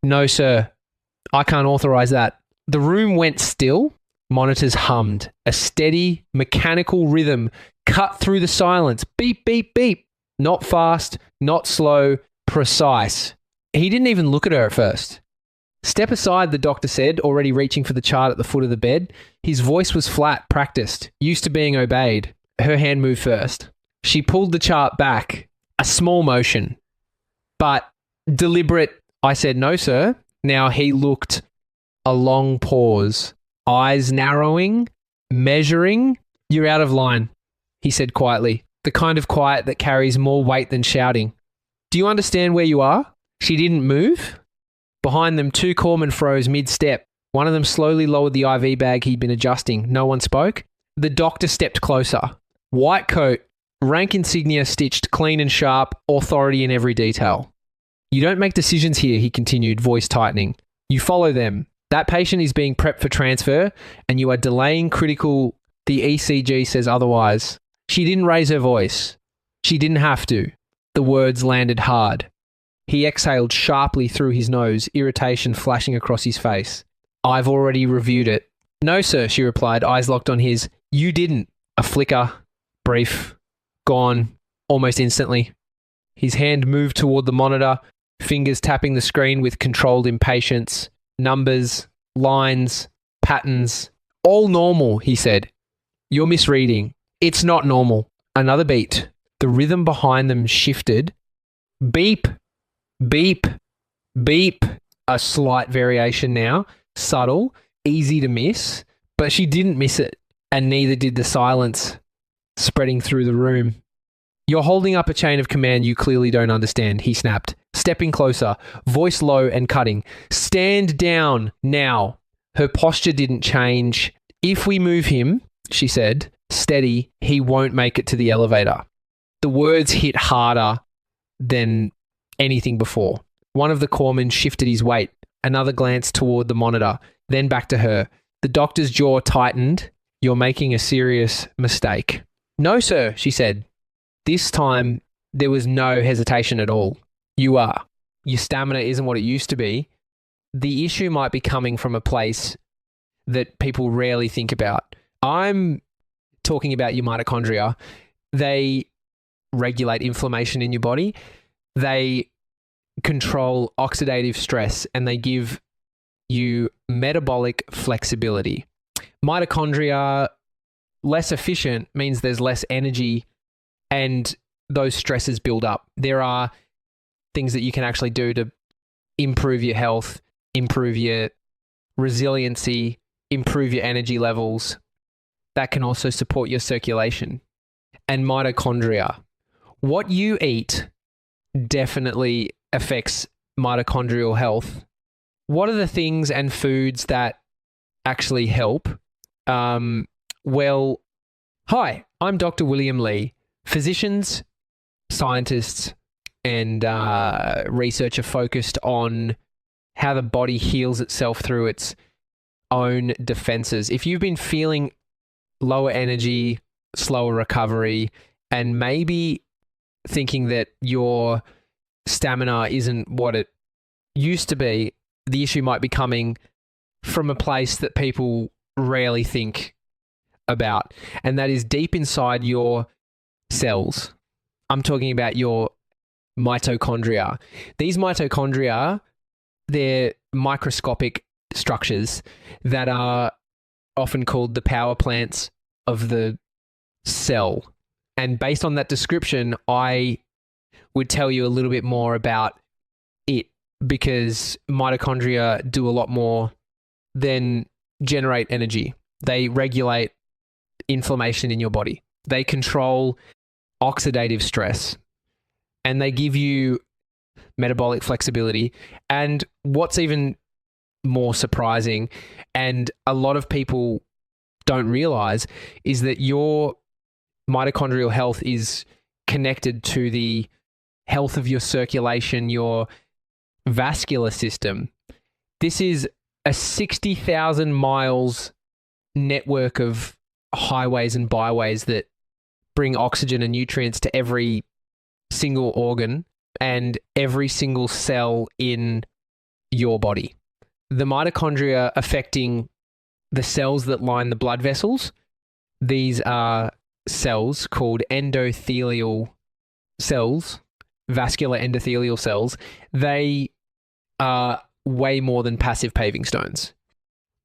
No, sir. I can't authorize that. The room went still. Monitors hummed. A steady, mechanical rhythm cut through the silence. Beep, beep, beep. Not fast, not slow, precise. He didn't even look at her at first. Step aside, the doctor said, already reaching for the chart at the foot of the bed. His voice was flat, practiced, used to being obeyed. Her hand moved first. She pulled the chart back. A small motion, but deliberate. I said, no, sir. Now he looked. A long pause. Eyes narrowing, measuring. You're out of line, he said quietly. The kind of quiet that carries more weight than shouting. Do you understand where you are? She didn't move. Behind them, two corpsmen froze mid-step. One of them slowly lowered the IV bag he'd been adjusting. No one spoke. The doctor stepped closer. White coat, rank insignia stitched clean and sharp, authority in every detail. You don't make decisions here, he continued, voice tightening. You follow them. That patient is being prepped for transfer, and you are delaying critical. The ECG says otherwise. She didn't raise her voice. She didn't have to. The words landed hard. He exhaled sharply through his nose, irritation flashing across his face. I've already reviewed it. No, sir, she replied, eyes locked on his. You didn't. A flicker. Brief. Gone. Almost instantly. His hand moved toward the monitor, fingers tapping the screen with controlled impatience. Numbers, lines, patterns. All normal, he said. You're misreading. It's not normal. Another beat. The rhythm behind them shifted. Beep, beep, beep. A slight variation now. Subtle, easy to miss. But she didn't miss it, and neither did the silence spreading through the room. You're holding up a chain of command you clearly don't understand, he snapped, stepping closer, voice low and cutting. Stand down now. Her posture didn't change. If we move him, she said, steady, he won't make it to the elevator. The words hit harder than anything before. One of the corpsmen shifted his weight, another glanced toward the monitor, then back to her. The doctor's jaw tightened. You're making a serious mistake. No, sir, she said. This time, there was no hesitation at all. You are. Your stamina isn't what it used to be. The issue might be coming from a place that people rarely think about. I'm talking about your mitochondria. They regulate inflammation in your body. They control oxidative stress, and they give you metabolic flexibility. Mitochondria, less efficient, means there's less energy and those stresses build up. There are things that you can actually do to improve your health, improve your resiliency, improve your energy levels. That can also support your circulation. And mitochondria. What you eat definitely affects mitochondrial health. What are the things and foods that actually help? Well, hi, I'm Dr. William Lee. Physicians, scientists, and research are focused on how the body heals itself through its own defenses. If you've been feeling lower energy, slower recovery, and maybe thinking that your stamina isn't what it used to be, the issue might be coming from a place that people rarely think about, and that is deep inside your cells. I'm talking about your mitochondria. These mitochondria, they're microscopic structures that are often called the power plants of the cell. And based on that description, I would tell you a little bit more about it, because mitochondria do a lot more than generate energy. They regulate inflammation in your body. They control oxidative stress, and they give you metabolic flexibility. And what's even more surprising, and a lot of people don't realize, is that your mitochondrial health is connected to the health of your circulation, your vascular system. This is a 60,000 miles network of highways and byways that bring oxygen and nutrients to every single organ and every single cell in your body. The mitochondria affecting the cells that line the blood vessels, these are cells called endothelial cells, vascular endothelial cells. They are way more than passive paving stones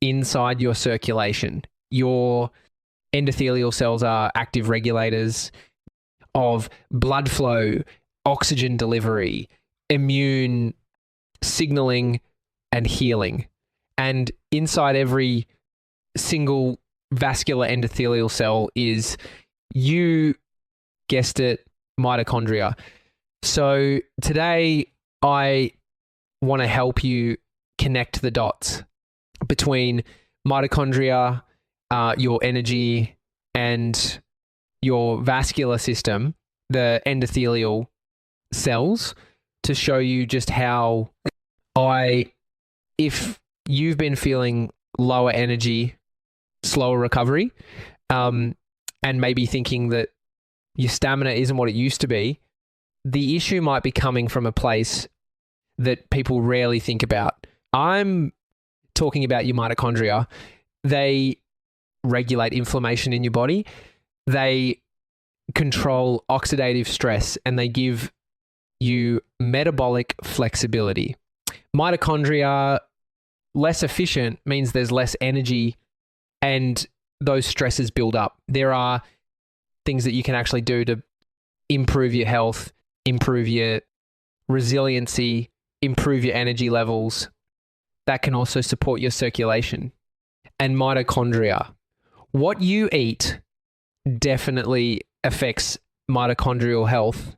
inside your circulation. Your endothelial cells are active regulators of blood flow, oxygen delivery, immune signaling, and healing. And inside every single vascular endothelial cell is, you guessed it, mitochondria. So today I want to help you connect the dots between mitochondria, your energy, and your vascular system, the endothelial cells, to show you just how if you've been feeling lower energy, slower recovery, and maybe thinking that your stamina isn't what it used to be, the issue might be coming from a place that people rarely think about. I'm talking about your mitochondria. They regulate inflammation in your body. They control oxidative stress, and they give you metabolic flexibility. Mitochondria, less efficient, means there's less energy, and those stresses build up. There are things that you can actually do to improve your health, improve your resiliency, improve your energy levels. That can also support your circulation. And mitochondria, what you eat definitely affects mitochondrial health.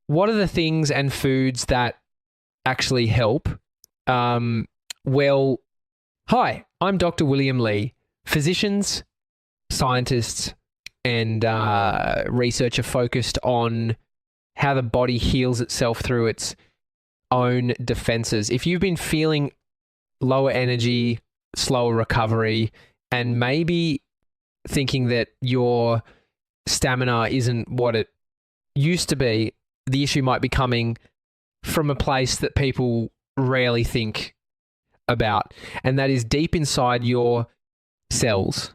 What are the things and foods that actually help? Well, hi, I'm Dr. William Lee. Physicians, scientists, and researcher focused on how the body heals itself through its own defenses. If you've been feeling lower energy, slower recovery, and maybe thinking that your stamina isn't what it used to be, the issue might be coming from a place that people rarely think about, and that is deep inside your cells.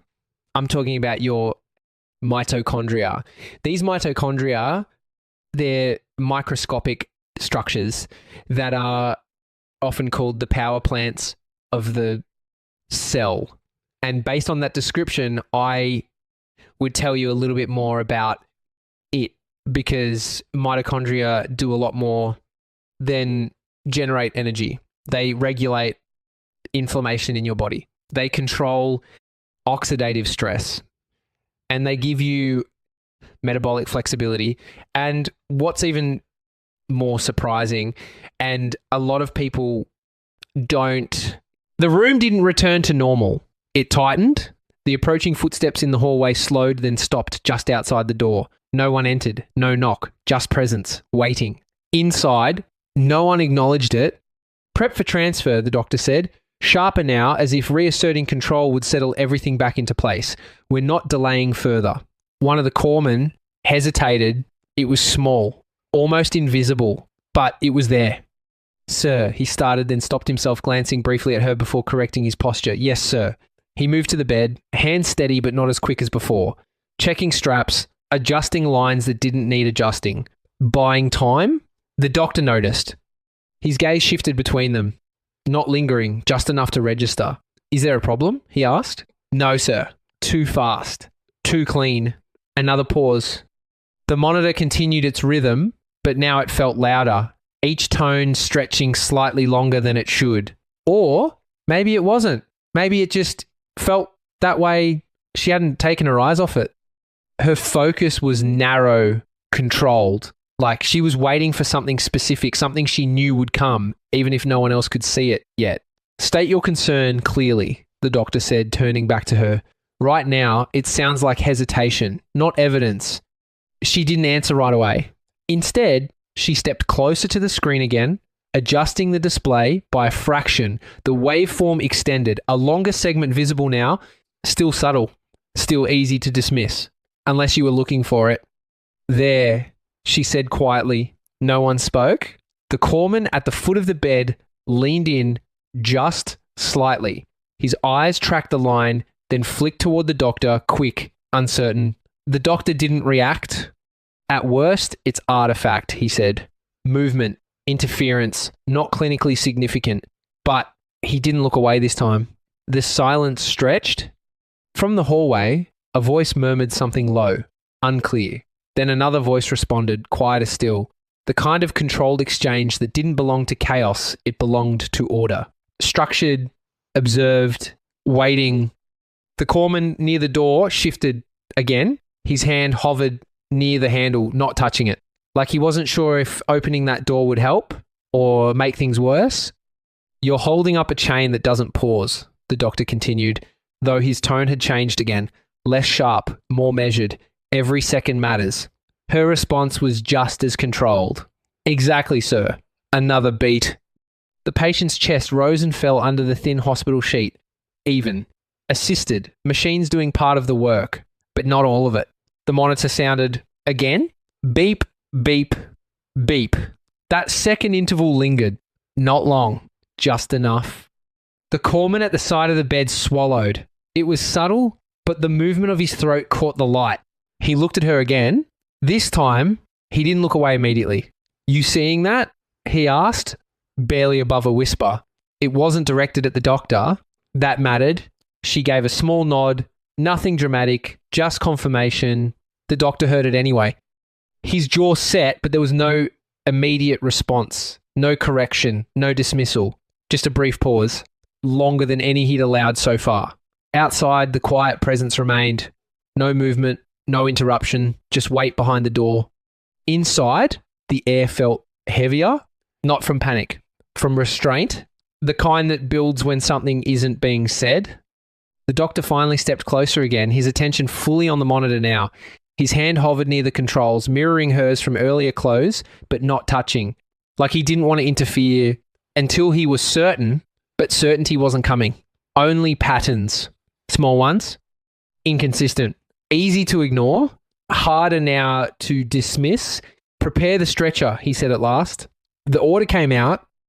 I'm talking about your mitochondria. These mitochondria, they're microscopic structures that are often called the power plants of the cell. And based on that description, I would tell you a little bit more about it, because mitochondria do a lot more than generate energy. They regulate inflammation in your body. They control oxidative stress, and they give you metabolic flexibility. And what's even more surprising, and a lot of people don't, the room didn't return to normal. It tightened. The approaching footsteps in the hallway slowed, then stopped just outside the door. No one entered. No knock. Just presence. Waiting. Inside, no one acknowledged it. Prep for transfer, the doctor said. Sharper now, as if reasserting control would settle everything back into place. We're not delaying further. One of the corpsmen hesitated. It was small, almost invisible, but it was there. Sir, he started, then stopped himself, glancing briefly at her before correcting his posture. Yes, sir. He moved to the bed, hands steady but not as quick as before. Checking straps, adjusting lines that didn't need adjusting. Buying time? The doctor noticed. His gaze shifted between them. Not lingering, just enough to register. Is there a problem? He asked. No, sir. Too fast. Too clean. Another pause. The monitor continued its rhythm, but now it felt louder, each tone stretching slightly longer than it should. Or maybe it wasn't. Maybe it just felt that way. She hadn't taken her eyes off it. Her focus was narrow, controlled. Like she was waiting for something specific, something she knew would come, even if no one else could see it yet. State your concern clearly, the doctor said, turning back to her. Right now, it sounds like hesitation, not evidence. She didn't answer right away. Instead, she stepped closer to the screen again, adjusting the display by a fraction. The waveform extended, a longer segment visible now, still subtle, still easy to dismiss, unless you were looking for it. There, she said quietly. No one spoke. The corpsman at the foot of the bed leaned in, just slightly. His eyes tracked the line, then flicked toward the doctor, quick, uncertain. The doctor didn't react. At worst, it's artifact, he said. Movement, interference, not clinically significant. But he didn't look away this time. The silence stretched. From the hallway, a voice murmured something low, unclear. Then another voice responded, quieter still. The kind of controlled exchange that didn't belong to chaos, it belonged to order. Structured, observed, waiting. The corpsman near the door shifted again. His hand hovered near the handle, not touching it. Like he wasn't sure if opening that door would help or make things worse. You're holding up a chain that doesn't pause, the doctor continued, though his tone had changed again. Less sharp, more measured. Every second matters. Her response was just as controlled. Exactly, sir. Another beat. The patient's chest rose and fell under the thin hospital sheet. Even. Assisted. Machines doing part of the work, but not all of it. The monitor sounded again. Beep, beep, beep. That second interval lingered. Not long. Just enough. The corpsman at the side of the bed swallowed. It was subtle, but the movement of his throat caught the light. He looked at her again. This time, he didn't look away immediately. You seeing that? He asked, barely above a whisper. It wasn't directed at the doctor. That mattered. She gave a small nod. Nothing dramatic, just confirmation. The doctor heard it anyway. His jaw set, but there was no immediate response. No correction, no dismissal. Just a brief pause. Longer than any he'd allowed so far. Outside, the quiet presence remained. No movement, no interruption, just wait behind the door. Inside, the air felt heavier, not from panic, from restraint, the kind that builds when something isn't being said. The doctor finally stepped closer again, his attention fully on the monitor now. His hand hovered near the controls, mirroring hers from earlier close, but not touching. Like he didn't want to interfere until he was certain, but certainty wasn't coming. Only patterns. Small ones. Inconsistent. Easy to ignore. Harder now to dismiss. Prepare the stretcher, he said at last. The order came out.